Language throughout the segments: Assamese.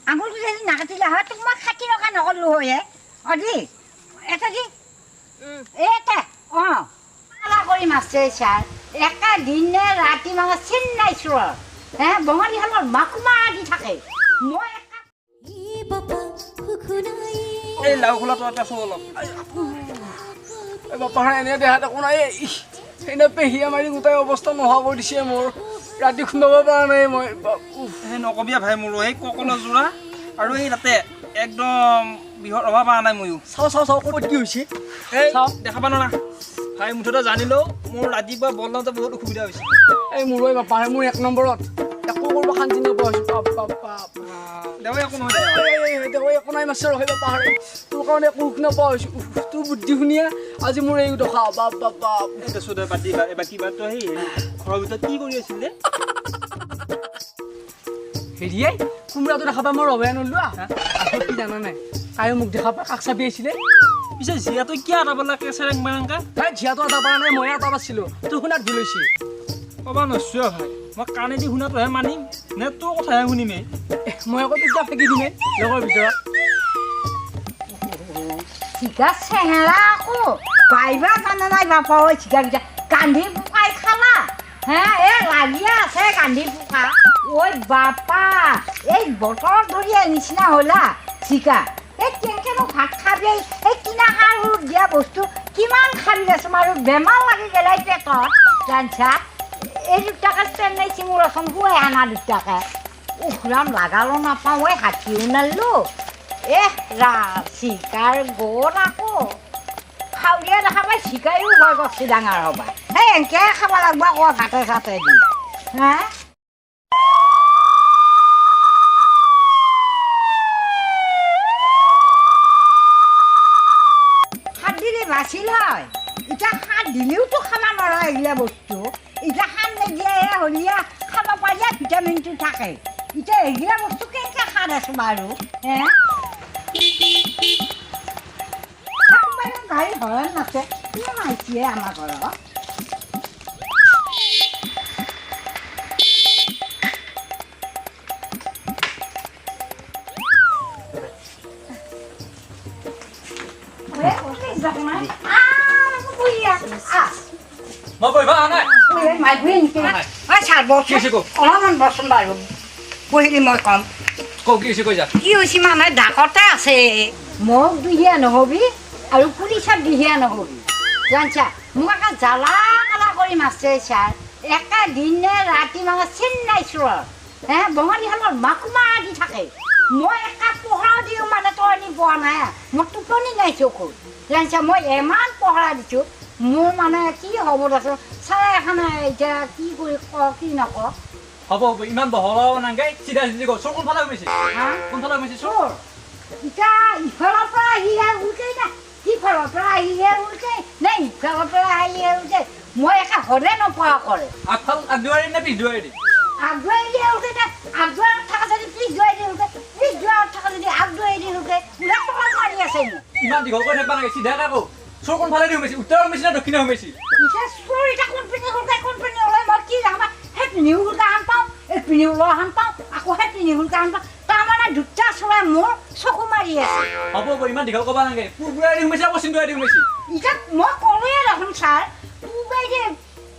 আঙুলটো যদি নাকাটিলে হয় তোক মই খাতি ৰখা নকৰিলোঁ হয় অদি এটা দি এটা কালা কৰি মাছে ছাৰ একে দিনে ৰাতি মানে চিন নাইছোঁ বঙালীখনৰ মাকুমা দি থাকে মই এই লাও খোলাটো এটা চব অলপ বাপাৰ এনে দেহাত একো নাই সেইদিনা পেহীয়া মাৰি গোটাই অৱস্থা নোহোৱা কৰি দিছে মোৰ ৰাতি খুন্দাব পৰা নাই মই সেই নকবিয়া ভাই মোৰ সেই ককলৰ যোৰা আৰু এই তাতে একদম বিহৰ অভাৱ পৰা নাই ময়ো চাওঁ ক'ত কি হৈছে এই দেখা পালো না ভাই মুঠতে জানিলেও মোৰ ৰাতিপুৱা বল লওঁতে বহুত অসুবিধা হৈছে এই মোৰ বাপাহে মোৰ এক নম্বৰত একো কৰিব শান্তি নোপোৱা হৈছোঁ দেৱাই একো নহয় দেৱাই একো নাই মাছে ৰখাই বাপাহে তোৰ কাৰণে একো সুখ নোপোৱা হৈছোঁ তোৰ বুদ্ধি শুনিয়ে আজি মোৰ এই দখা বাপ দেচো দে পাতি এবাৰ কিবা তই সেই ঘৰৰ ভিতৰত কি কৰি আছিলে হেৰিয়ে কোমোৰাটো দেখা পাই মই ৰবাই নলোৱা আকৌ কি জানা নাই কায়ো মোক দেখা পাই কাষ চাপি আহিছিলে পিছে জীয়া তই কিয় আটাব লাগে চেৰেং মেৰেংকা তাই জীয়াটো আটা পৰা নাই মই আটা পাইছিলোঁ তোৰ শুনাত ভুল হৈছে ক'বা নচোৱা ভাই মই কাণেদি শুনাটোহে মানিম নে তোৰ কথাহে শুনিমেই মই আকৌ তেতিয়া ফেকি দিমেই লগৰ ভিতৰত চিকা চেহেৰা আকৌ পাইবা জানা নাই বাপা ঐ চিকাকেইটা কান্ধি পোকাই খালা লাগিয়ে আছে কান্ধি পোকা ঐ বাপা এই বতৰত ধৰি নিচিনা হ'লা চিকা এই কেনেকৈনো ভাত খাবি এই কিনা সাৰ সুৰ দিয়া বস্তু কিমান খাবি আছোঁ আৰু বেমাৰ লাগি গেলাই পেটত জানছা এই দুটাকে চেন্নাই চিমুৰ ৰচন শুৱাই আনা দুটাকে উখৰাম লাগালো নাপাওঁ এই হাতীও নালোঁ চিকাৰ গ'ল আকৌ খাৱলীয়া দেখা পাই চিকাৰীও ভয় কৰছি ডাঙৰ হ'বা সেই এনেকৈ খাব লাগিব আকৌ ভাতে চাতে দি সাত দিলে বাচিল হয় এতিয়া সাত দিলেওতো খাব নোৱাৰা এইগিলা বস্তু এতিয়া সাত নিদিয়ে হলিয়া খাব পাৰিলে ভিটামিনটো থাকে এতিয়া এইগিলা বস্তু কেনেকৈ খাত আছোঁ বাৰু গাড়ী হৰণ নাছে কিয় আহিছে আমাৰ ঘৰত অলপমান বচোন বাৰু পঢ়িলি মই ক'ম কি হৈছে মানে ডাকতে আছে মোক দুহিয়া নহবি আৰু পুলিচত দিহিয়া নহবি জানছা মোক একে জ্বালা কালা কৰি মাছে ছাৰ একে দিনে ৰাতি মানে চিন নাইছোঁ বঙালীখনৰ মাকুমা দি থাকে মই একে পহৰা দিওঁ মানে তই নি পোৱা নাই মোৰ টোপনি নাই চকুত জানছা মই ইমান পহৰা দিছোঁ মোৰ মানে কি হ'ব দেচোন চাৰে এখনে এতিয়া কি কৰি ক কি নক হ'ব ইমান বহলাও নাগে চিধা চিধি ক চোৰ কোনফালে গৈছে কোনফালে গৈছে চোৰ এতিয়া ইফালৰ পৰা আহিহে উল্টেই না সিফালৰ পৰা আহিহে উল্টেই নে ইফালৰ পৰা আহিহে উল্টেই মই একে হ'লে নপৰা কৰে আগফাল আগদুৱাৰী নে পিছদুৱাৰী দি আগদুৱাৰী দিয়ে উল্টে আগদুৱাৰত থকা যদি পিছদুৱাৰী দি উল্টে পিছদুৱাৰত থকা যদি আগদুৱাৰী দি উল্টে ওলাই টকা মাৰি আছে ইমান দীঘল কৰি থাকিব নালাগে চিধা কাকো চোৰ কোনফালে দি সোমাইছে উত্তৰ সোমাইছে নে দক্ষিণে সোমাইছে এতিয়া চোৰ এতিয়া কোনপিনে ওলাই মই কি জানো সেই পিনি উল্টা হান পাওঁ এই পিনি ওলোৱা হান পাওঁ আকৌ সেই পিনি উল্টা হান পাওঁ তাৰমানে দুটা চোৰে মোৰ চকু মাৰি আছে হ'ব ইমান দীঘল ক'ব নালাগে পূৰ্বুৱাৰী সোমাইছে পশ্চিমদুৱাৰী সোমাইছে এতিয়া মই ক'লোৱে দেখোন ছাৰ পূবেদি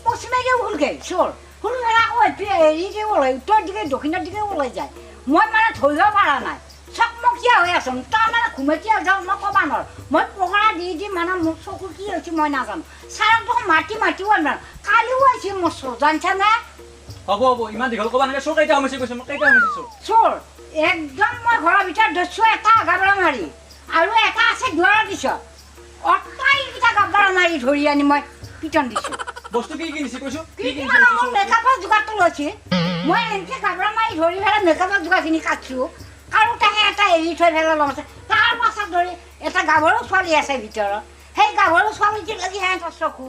পশ্চিমেদি ওলগে চোৰ শুনো আকৌ হেৰিকে ওলাই উত্তৰ দিকে দক্ষিণৰ দিকে ওলাই যায় মই মানে ধৰিব পৰা নাই চকমকীয়া হৈ আছোঁ তাৰমানে ঘুমেতিয়া যাওঁ মই ক'বা নোৱাৰোঁ মই পহৰা দি মানে মোৰ চকুৰ কি হৈছে মই নাজানো ছাৰক দেখোন মাতিও আনাৰ কালিও আহিছে মোৰ চোৰ জানছানে হ'ব ইমান দীঘল ক'ব নালাগে চোৰ কেইটা সোমাইছে কৈছে মই কেইটা সোমাইছে চোৰ একদম মই ঘৰৰ ভিতৰত ধৰিছোঁ এটা গাবৰা মাৰি আৰু এটা আছে দুৱাৰৰ পিছত অটাইকেইটা গাবৰা মাৰি ধৰি আনি মই পিটন দিছোঁ বস্তু কি কিনিছে কৈছোঁ মোৰ মেকআপৰ যোগাৰটো লৈছে মই এনেকৈ গাবৰা মাৰি ধৰি পেলাই মেকআপৰ যোগাৰখিনি কাটিছোঁ আৰু তাহে এটা এৰি থৈ পেলাই লগাইছে তাৰ পাছত ধৰি এটা গাভৰু ছোৱালী আছে ভিতৰত সেই গাভৰু ছোৱালীটো লাগি সিহঁতৰ চকু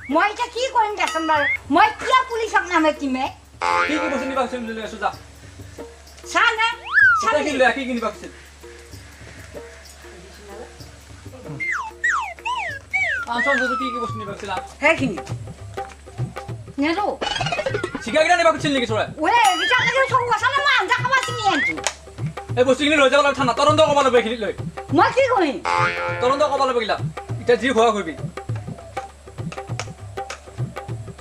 মই এতিয়া কি কৰিম দেচোন বাৰু মই কিয় পুলিচক নামাতিমে কি বস্তু নিবা কৈছে লৈ আছোঁ যা চাহ নে কি কিনিবা কৈছে কি বস্তু নিবা কৈছিলা সেইখিনি নেৰো চিকাকেইটা নিবা কৈছিল নেকি চোৰে ওলে এইকেইটা চকু আছে নে মই আঞ্জা খাবা চিনি আনিছোঁ এই বস্তুখিনি লৈ যাব লাগে থানা তদন্ত কৰিব লাগিব এইখিনি লৈ মই কি কৰিম তদন্ত কৰিব লাগিব গিলা এতিয়া যি হোৱা কৰিবি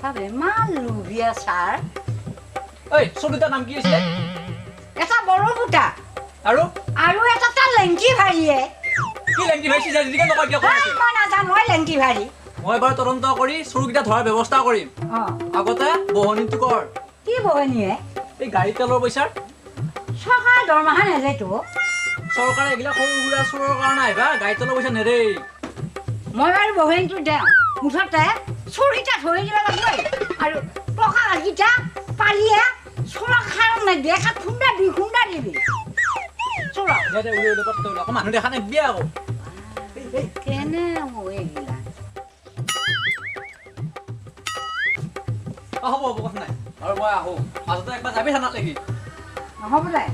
তাবে ইমান লোভিয়া ছাৰ ঐ চকুটাৰ নাম কি আছিলে এটা বড় বুটা আৰু আৰু এটা তাৰ লেংকি ভাৰীয়ে কি লেংটি ভাই চিজা যিকে নকয় কিয় এই মই নাজানো এই লেংকি ভাৰী মই এবাৰ তদন্ত কৰি চোৰকেইটা ধৰাৰ ব্যৱস্থা কৰিম আগতে বহনীটো কৰ কি বহনীয়ে এই গাড়ী তেলৰ পইচাৰ চৰকাৰে দৰমহা নেদেতো চৰকাৰে এইগিলা সৰু সুৰা চোৰৰ কাৰণে আহিবা গাড়ী তেলৰ পইচা নেদেই মই বাৰু বহনীটো দেওঁ মুঠতে চোৰকেইটা ধৰি দিব লাগিব আৰু টকাকেইটা পালিয়ে চোৰক খাৰ নেদেখা খুন্দা দুই খুন্দা দিবি চোৰক ইয়াতে উৰি উৰি পত্ৰ আকৌ মানুহ দেখা নাই বিয়া আকৌ কেনে হ'ব এইগিলা হ'ব হ'ব কথা নাই আৰু মই আহোঁ মাজতে একবাৰ যাবি থানাত লাগি নহ'ব দে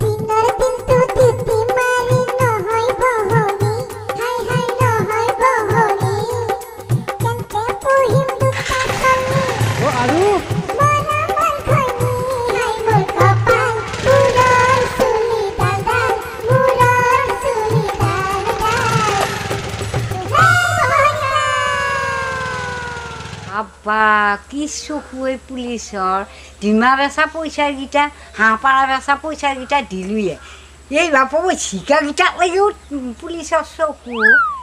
দিনৰ দিনটো তিতি মাৰি নহয় বহনি হাই হাই নহয় বহনি কেনেকে পুহিম দুটা চলি আৰু মৰা মান খনি হাই মোৰ কপাল মূৰৰ চুলি ডাল মূৰৰ চুলি ডাল আব্বা কি চকুৱে পুলিচৰ ডিমা বেচা পইচাকেইটা হাঁহ পাৰা বেচা পইচাকেইটা দিলোঁয়ে এই বাপু চিকাকেইটাক লাগিও পুলিচৰ চকু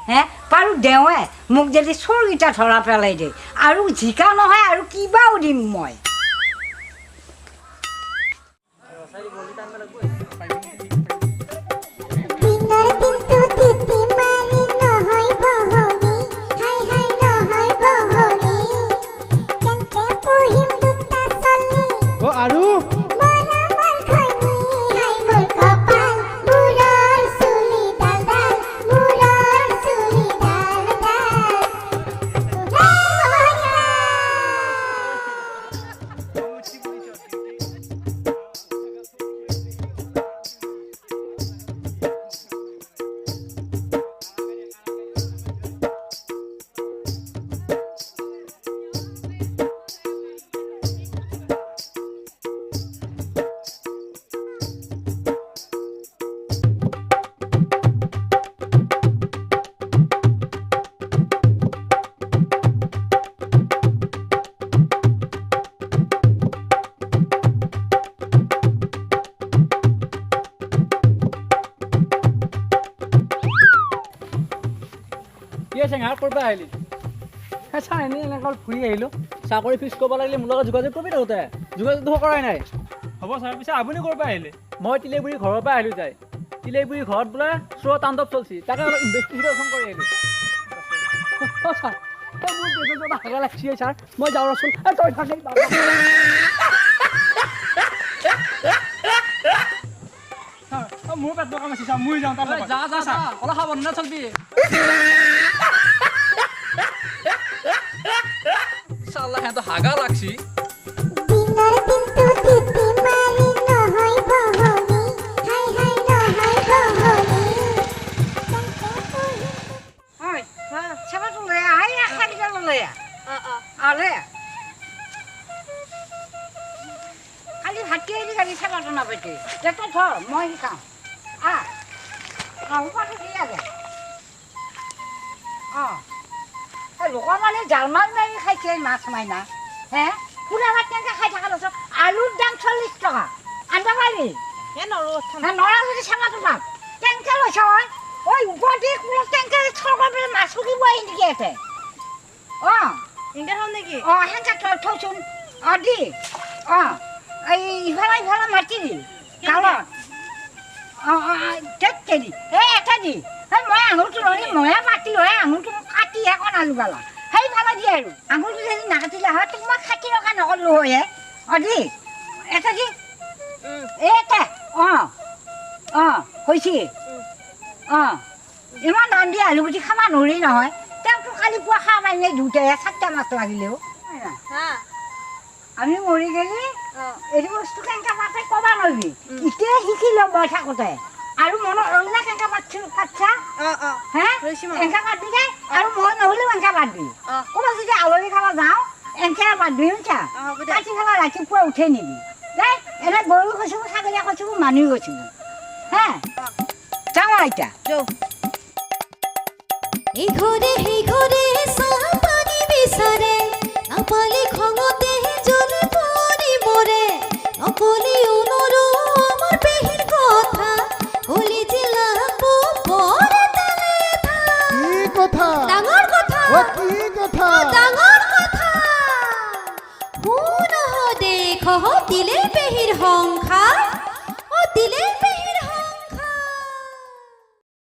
হে বাৰু দেওৱে মোক যদি চোৰকেইটা ধৰা পেলাই দে আৰু জিকা নহয় আৰু কিবাও দিম মই দিনৰ দিনটো তিতি মাৰি নহয় বহনি হাই হাই নহয় বহনি কেনেকে পুহিম দুটা চলি আৰু মৰা মান খনি হাই মোৰ কপাল মূৰৰ চুলি ডাল মূৰৰ চুলি কি আছে ঘাট ক'ৰ পৰা আহিলি চাই এনেই এনেকৈ ফুৰি আহিলোঁ চাকৰি ফিক্স কৰিব লাগিলে মোৰ লগত যোগাযোগ কৰিবি তহঁতে যোগাযোগটো কৰাই নাই হ'ব ছাৰ পিছে আপুনি ক'ৰ পৰা আহিলে মই তিলেগুৰি ঘৰৰ পৰা আহিলোঁ যাই তিলেগুৰি ঘৰত বোলে চোৰৰ তাণ্ডৱ চলছি তাকে অলপ ইনভেষ্টিগেশ্যন কৰি আহিলোঁ ছাৰ মোৰ পেটত হাগা লাগছি ছাৰ মই যাওঁ ৰচোন তই থাকি মোৰ পেট কাম আছে ছাৰ মই যাওঁ তাৰ যা যা যা অলপ সাৱধানে চলবি চাল্লা সিহঁতৰ হাগা লাগছি দিনৰ দিনটো তিতি মাৰি নহয় বহনি হাই হাই নহয় বহনি কেনেকে পুহিম হয় চাবাটো লৈ আহ এই শাৰীকেইটা লৈ আহ আলে কালি ভাতি আহিলি কালি চাবাটো নাপাইছে এতিয়া ধৰ মই শিকাওঁ উপাটো কি আছে লোকৰ মানে জালমাল মাৰি খাইছে মাছ মাইনা হে পুৰা ভাত কেনেকৈ খাই থকা লৈছ আলুৰ দাম 40 টকা আনিব পাৰিবি নৰা যদি চাবাটো পাম কেনেকৈ লৈছ ঐ ওপৰতে কোনো কেনেকৈ চৰকাৰ বোলে মাছ শুকিব আহি নেকি ইয়াতে নেকি সেনেকৈ থৈচোন দি এই ইফালে ইফালে মাতি দি কালত তেতকে দি এটা দি মই আঙুৰটো লৈ ময়ে পাতিলোঁ আঙুৰটো কাটিহে কণালোঁ গালা সেইফালে দি আৰু আঙুৰটো যদি নাকাটিলে হয় তোক মই কাটি ৰখা নকৰিলোঁ হয় দি এটা দি এটা হৈছে ইমান দাম দি আলু গুটি খাব নোৱাৰি নহয় তেওঁতো কালি পুৱা খাব পাৰিলে দুটাহে 4টা মাছ লাগিলেও আমি মৰি গেলি এইটো বস্তু কেনেকৈ পাতে ক'ব নোৱাৰিবি এতিয়া শিকি লওঁ মই থাকোঁতে আৰু মনত ৰহিলা কেনেকৈ পাতছা হে এনেকৈ পাতবি দে আৰু মই নহ'লেও এনেকৈ পাতবি ক'ৰবাত যদি আলহী খাব যাওঁ এনেকৈ পাতবি শুনছা পাতি পেলাই ৰাতিপুৱা উঠাই নিবি দেই গৰু কৈছোঁ ছাগলী কৈছোঁ মানুহ কৈছোঁ হা যাওঁ এতিয়া এই ঘৰে সেই ঘৰে চাহ পানী বিচাৰে নাপালে খঙতে জ্বলি পৰি মৰে নকলি উনৰো আমাৰ পেহীৰ কথা কলি জিলাপ পৰে তালে কি কথা ডাঙৰ কথা ও কি কথা ডাঙৰ কথা শুন দেখ দিলে পেহীৰ হং